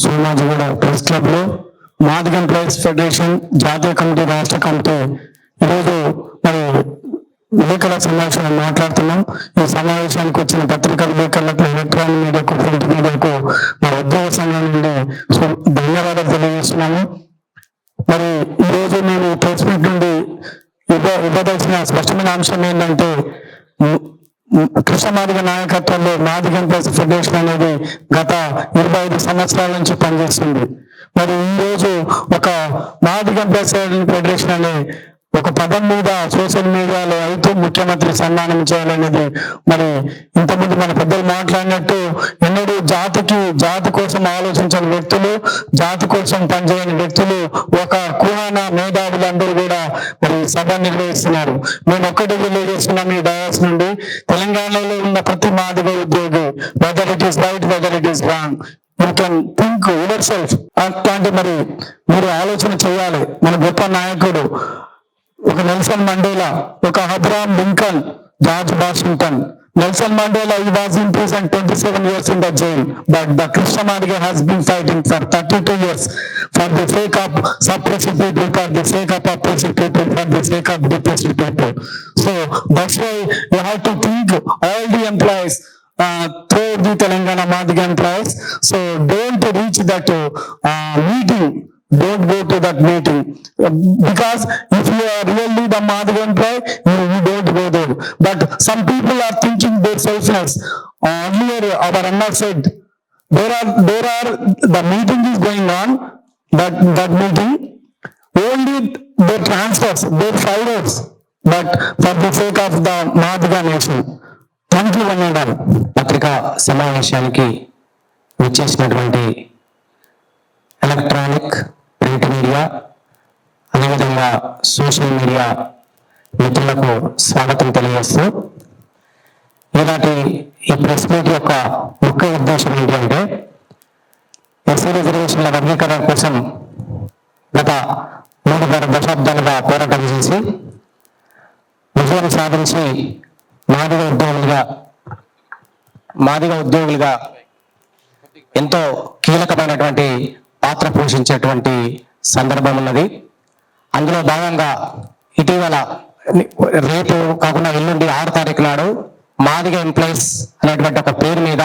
Somajiguda press club లో Madiga employees federation జాతీయ committee రాష్ట్ర కమిటీ ఈరోజు మరి విలేకరుల సమావేశంలో మాట్లాడుతున్నాం. ఈ సమావేశానికి వచ్చిన పత్రికా విలేకరులకు, ఎలక్ట్రానిక్ మీడియాకు, ప్రింట్ మీడియాకు మా ఉద్యోగ సంఘం నుండి ధన్యవాదాలు తెలియజేస్తున్నాము. మరి ఈరోజు నేను ప్రెస్ మీట్ నుండి ఇవ్వదలసిన స్పష్టమైన అంశం ఏంటంటే, కృష్ణ మాదిగ నాయకత్వంలో మాదిగ ఎంప్లాయీస్ ఫెడరేషన్ అనేది గత 25 సంవత్సరాల నుంచి పనిచేస్తుంది. మరి ఈ రోజు ఒక మాదిగ ఎంప్లాయీస్ ఫెడరేషన్ అనే ఒక పదం మీద సోషల్ మీడియాలో అయితే ముఖ్యమంత్రి సన్మానం చేయాలనేది, మరి ఇంతకుముందు మన పెద్దలు మాట్లాడినట్టు ఎన్నడూ జాతి కోసం ఆలోచించని వ్యక్తులు, జాతి కోసం పనిచేయని వ్యక్తులు, ఒక కులాన మేధావులందరూ కూడా మరి సభ నిర్వహిస్తున్నారు. మేము ఒక్కటి తెలియజేస్తున్నాం ఈ డయాస్ నుండి, తెలంగాణలో ఉన్న ప్రతి మాదిగ ఉద్యోగి, whether it is right, whether it is wrong, you can think your self. అట్లాంటి మరి మీరు ఆలోచన చేయాలి. మన గొప్ప నాయకుడు ఒక నెల్సన్ మండేలా, ఒక Abraham Lincoln, George Washington. Nelson Mandela, he was in prison 27 years in the jail, but the Krishna Madiga has been fighting for 32 years for the sake of suppressed people, for the sake of oppressed people, for the sake of depressed people. So that's why you have to think all the employees through the Telangana Madiga employees. So don't reach that meeting. Don't go to that meeting, because if you are really the Madiga employee, you don't go there. But some people are thinking their selfness. Earlier our Anna said there are the meeting is going on, but that meeting only their transfers, their fighters, but for the sake of the Madiga nation. Thank you Vanadal. పత్రికా సమావేశానికి వచ్చేసినటువంటి electronic, print media, అదేవిధంగా social media మిత్రులకు స్వాగతం తెలియజేస్తూ, ఈనాటి ఈ press meet యొక్క ముఖ్య ఉద్దేశం ఏంటంటే, ఎస్సీ రిజర్వేషన్ల వర్గీకరణ కోసం గత 3 దశాబ్దాలుగా పోరాటం చేసి విజయాన్ని సాధించి మాదిగ ఉద్యోగులుగా ఎంతో కీలకమైనటువంటి పాత్ర పోషించేటువంటి సందర్భం ఉన్నది. అందులో భాగంగా ఇటీవల రేపు కాకుండా ఎల్లుండి 6వ తారీఖు నాడు మాదిగ ఎంప్లాయీస్ అనేటువంటి ఒక పేరు మీద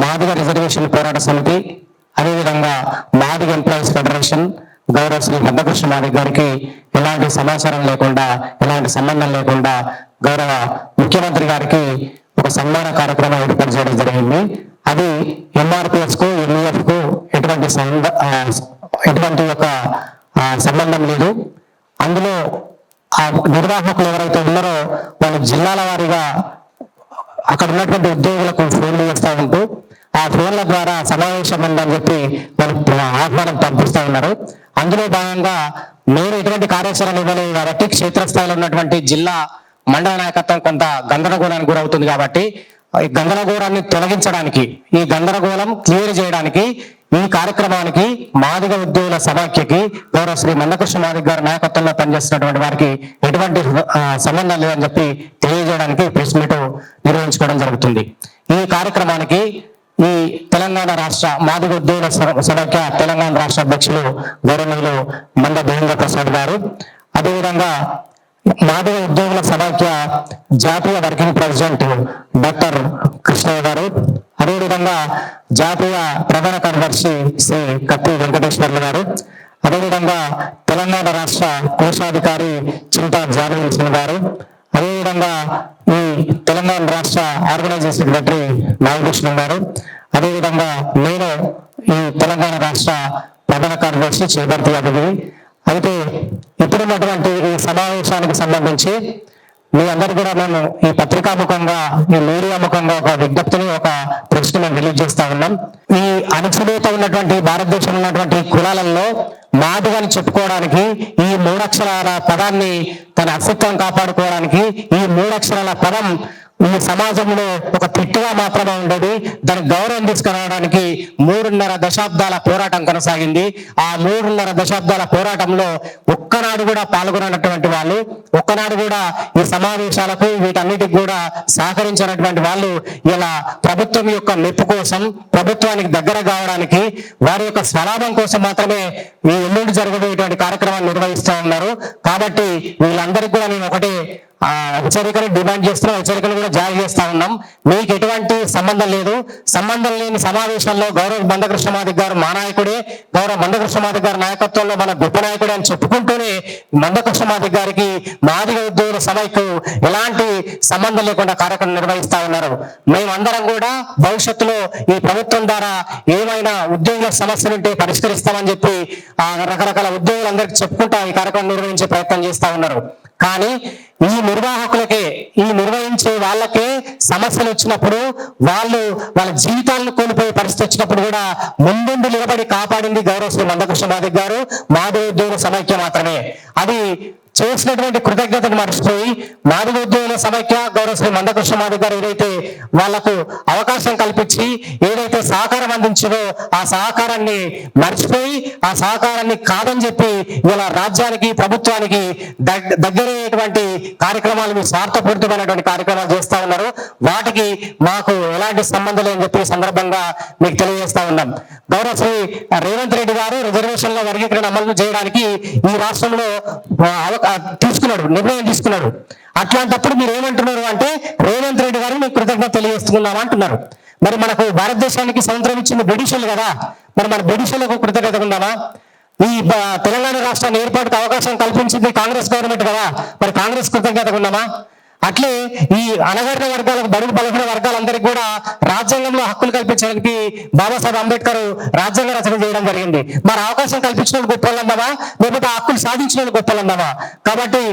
మాదిగ రిజర్వేషన్ పోరాట సమితి, అదేవిధంగా మాదిగ ఎంప్లాయీస్ ఫెడరేషన్ గౌరవ శ్రీ మందకృష్ణ మాదిగ గారికి ఎలాంటి సమాచారం లేకుండా, ఎలాంటి సంబంధం లేకుండా గౌరవ ముఖ్యమంత్రి గారికి ఒక సన్మాన కార్యక్రమం ఏర్పాటు చేయడం జరిగింది. అది ఎంఆర్పిఎస్ కు, ఎంఈఎఫ్ కు ఎటువంటి ఒక సంబంధం లేదు. అందులో ఆ నిర్వాహకులు ఎవరైతే ఉన్నారో వాళ్ళు జిల్లాల వారీగా అక్కడ ఉన్నటువంటి ఉద్యోగులకు ఫోన్లు చేస్తూ ఉంటూ ఆ ఫోన్ల ద్వారా సమావేశం ఉందని చెప్పి వాళ్ళు ఆహ్వానం పంపిస్తూ ఉన్నారు. అందులో భాగంగా నేను ఎటువంటి కార్యాచరణ ఇవ్వలేదు కాబట్టి క్షేత్రస్థాయిలో ఉన్నటువంటి జిల్లా మండల నాయకత్వం కొంత గందరగోళానికి గురవుతుంది. కాబట్టి ఈ గందరగోళాన్ని తొలగించడానికి, ఈ గందరగోళం క్లియర్ చేయడానికి ఈ కార్యక్రమానికి మాదిగ ఉద్యోగుల సమాఖ్యకి గౌరవ శ్రీ మందకృష్ణ మాదిగ గారి నాయకత్వంలో పనిచేస్తున్నటువంటి వారికి ఎటువంటి సంబంధం లేదని చెప్పి తెలియజేయడానికి ప్రెస్ మీట్ నిర్వహించుకోవడం జరుగుతుంది. ఈ కార్యక్రమానికి ఈ తెలంగాణ రాష్ట్ర మాదిగ ఉద్యోగుల సమాఖ్య తెలంగాణ రాష్ట్ర అధ్యక్షులు గౌరవనీయులు మంద దేవేంద్ర ప్రసాద్ గారు, అదేవిధంగా మాదిగ ఉద్యోగుల సమాఖ్య జాతీయ వర్కింగ్ ప్రెసిడెంట్ డాక్టర్ కృష్ణయ్య గారు, అదేవిధంగా జాతీయ ప్రధాన కార్యదర్శి శ్రీ కత్తి వెంకటేశ్వర్లు గారు, అదేవిధంగా తెలంగాణ రాష్ట్ర కోశాధికారి చింతా జానకికృష్ణ గారు, అదేవిధంగా ఈ తెలంగాణ రాష్ట్ర ఆర్గనైజింగ్ సెక్రటరీ నాగకృష్ణ గారు, అదేవిధంగా నేను ఈ తెలంగాణ రాష్ట్ర ప్రధాన కార్యదర్శి చేపర్తి అభివృద్ధి. అయితే ఇప్పుడున్నటువంటి ఈ సమావేశానికి సంబంధించి మీ అందరు కూడా మేము ఈ పత్రికాముఖంగా, ఈ మీడియా ముఖంగా ఒక విజ్ఞప్తిని, ఒక ప్రశ్న మేము రిలీజ్ చేస్తా ఉన్నాం. ఈ అణచివేత ఉన్నటువంటి భారతదేశంలో ఉన్నటువంటి కులాలలో మాదిగని చెప్పుకోవడానికి, ఈ 3 అక్షరాల పదాన్ని తన అస్తిత్వం కాపాడుకోవడానికి, ఈ 3 అక్షరాల పదం ఈ సమాజంలో ఒక తిట్టుగా మాత్రమే ఉండేది. దాని గౌరవం తీసుకురావడానికి 3.5 దశాబ్దాల పోరాటం కొనసాగింది. ఆ 3.5 దశాబ్దాల పోరాటంలో ఒక్కనాడు కూడా పాల్గొనటువంటి వాళ్ళు, ఒక్కనాడు కూడా ఈ సమావేశాలకు వీటన్నిటికి కూడా సహకరించినటువంటి వాళ్ళు ఇలా ప్రభుత్వం యొక్క మెప్పు కోసం, ప్రభుత్వానికి దగ్గర కావడానికి, వారి యొక్క స్వలాభం కోసం మాత్రమే ఈ ఎల్లుండి జరగబోయేటువంటి కార్యక్రమాన్ని నిర్వహిస్తూ ఉన్నారు. కాబట్టి వీళ్ళందరికీ కూడా నేను ఒకటే హెచ్చరికను డిమాండ్ చేస్తున్నాం, హెచ్చరికను కూడా జారీ చేస్తా ఉన్నాం. మీకు ఎటువంటి సంబంధం లేదు. సంబంధం లేని సమావేశంలో గౌరవ మందకృష్ణమాదిగ గారు మా నాయకుడే, గౌరవ మందకృష్ణమాదిగ గారి నాయకత్వంలో మన గొప్ప నాయకుడే అని చెప్పుకుంటూనే మందకృష్ణమాదిగ గారికి మాదిగ ఉద్యోగుల సమైక్కు ఎలాంటి సంబంధం లేకుండా కార్యక్రమం నిర్వహిస్తా ఉన్నారు. మేమందరం కూడా భవిష్యత్తులో ఈ ప్రభుత్వం ద్వారా ఏమైనా ఉద్యోగుల సమస్యలుంటే పరిష్కరిస్తామని చెప్పి రకరకాల ఉద్యోగులందరికీ చెప్పుకుంటా ఈ కార్యక్రమం నిర్వహించే ప్రయత్నం చేస్తా ఉన్నారు. కానీ ఈ నిర్వాహకులకే, ఈ నిర్వహించే వాళ్ళకే సమస్యలు వచ్చినప్పుడు, వాళ్ళ జీవితాలను కోల్పోయే పరిస్థితి వచ్చినప్పుడు కూడా ముందుండి నిలబడి కాపాడింది గౌరవ శ్రీ మందకృష్ణమాదిగ గారు, మాదిగ ఉద్యోగుల సమైక్య మాత్రమే. అది చేసినటువంటి కృతజ్ఞతను మర్చిపోయి మాదిగ ఉద్యోగుల సమైక్య, గౌరవ శ్రీ మందకృష్ణమాదిగ గారు ఏదైతే వాళ్లకు అవకాశం కల్పించి ఏదైతే సహకారం అందించారో ఆ సహకారాన్ని మర్చిపోయి, ఆ సహకారాన్ని కాదని చెప్పి ఇలా రాజ్యానికి, ప్రభుత్వానికి దగ్గరయ్యేటువంటి కార్యక్రమాలు, మీ స్వార్థపూరితమైనటువంటి కార్యక్రమాలు చేస్తా ఉన్నారు. వాటికి మాకు ఎలాంటి సంబంధం లేదని చెప్పి సందర్భంగా మీకు తెలియజేస్తా ఉన్నాం. గౌరవ శ్రీ రేవంత్ రెడ్డి గారు రిజర్వేషన్ల వర్గీకరణ అమలు చేయడానికి ఈ రాష్ట్రంలో నిర్ణయం తీసుకున్నాడు. అట్లాంటప్పుడు మీరు ఏమంటున్నారు అంటే రేవంత్ రెడ్డి గారు మీకు కృతజ్ఞత తెలియజేస్తున్నామా అంటున్నారు. మరి మనకు భారతదేశానికి స్వతంత్రం ఇచ్చింది బ్రిటిషర్లు కదా, మరి మన బ్రిటిషర్లకు కృతజ్ఞత ఉందామా? ఈ తెలంగాణ రాష్ట్రాన్ని ఏర్పాటుకు అవకాశం కల్పించింది కాంగ్రెస్ గవర్నమెంట్ కదా, మరి కాంగ్రెస్ కృతజ్ఞత ఉందామా? అట్లే ఈ అణగారిన వర్గాలకు, బడుగు బలహీన వర్గాలందరికీ కూడా రాజ్యాంగంలో హక్కులు కల్పించడానికి బాబాసాహెబ్ అంబేద్కర్ రాజ్యాంగ రచన చేయడం జరిగింది. మరి అవకాశం కల్పించిన గొప్పలందామా, లేకపోతే హక్కులు సాధించిన గొప్పలందామా? కాబట్టి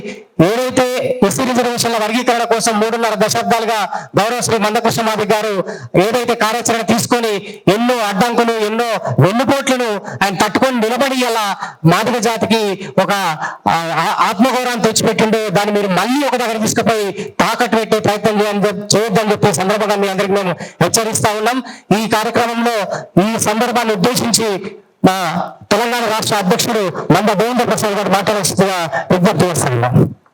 ఏదైతే ఎస్సీ రిజర్వేషన్ల వర్గీకరణ కోసం 3.5 దశాబ్దాలుగా గౌరవ శ్రీ మందకృష్ణమాదిగ గారు ఏదైతే కార్యాచరణ తీసుకొని ఎన్నో అడ్డంకులు, ఎన్నో వెన్నుపోట్లను ఆయన తట్టుకొని నిలబడి ఇలా మాదిగ జాతికి ఒక ఆత్మగౌరవాన్ని తెచ్చిపెట్టిండో దాన్ని మీరు మళ్ళీ ఒక దగ్గర తీసుకుపోయి తాకట్టు పెట్టే ప్రయత్నం చేయొద్దని చెప్పే సందర్భంగా మీ అందరికి మేము హెచ్చరిస్తా ఉన్నాం. ఈ కార్యక్రమంలో ఈ సందర్భాన్ని ఉద్దేశించి మా తెలంగాణ రాష్ట్ర అధ్యక్షుడు మంద గోవింద ప్రసాద్ గారు మాట్లాడాల్సిందిగా విజ్ఞప్తి చేస్తున్నాం.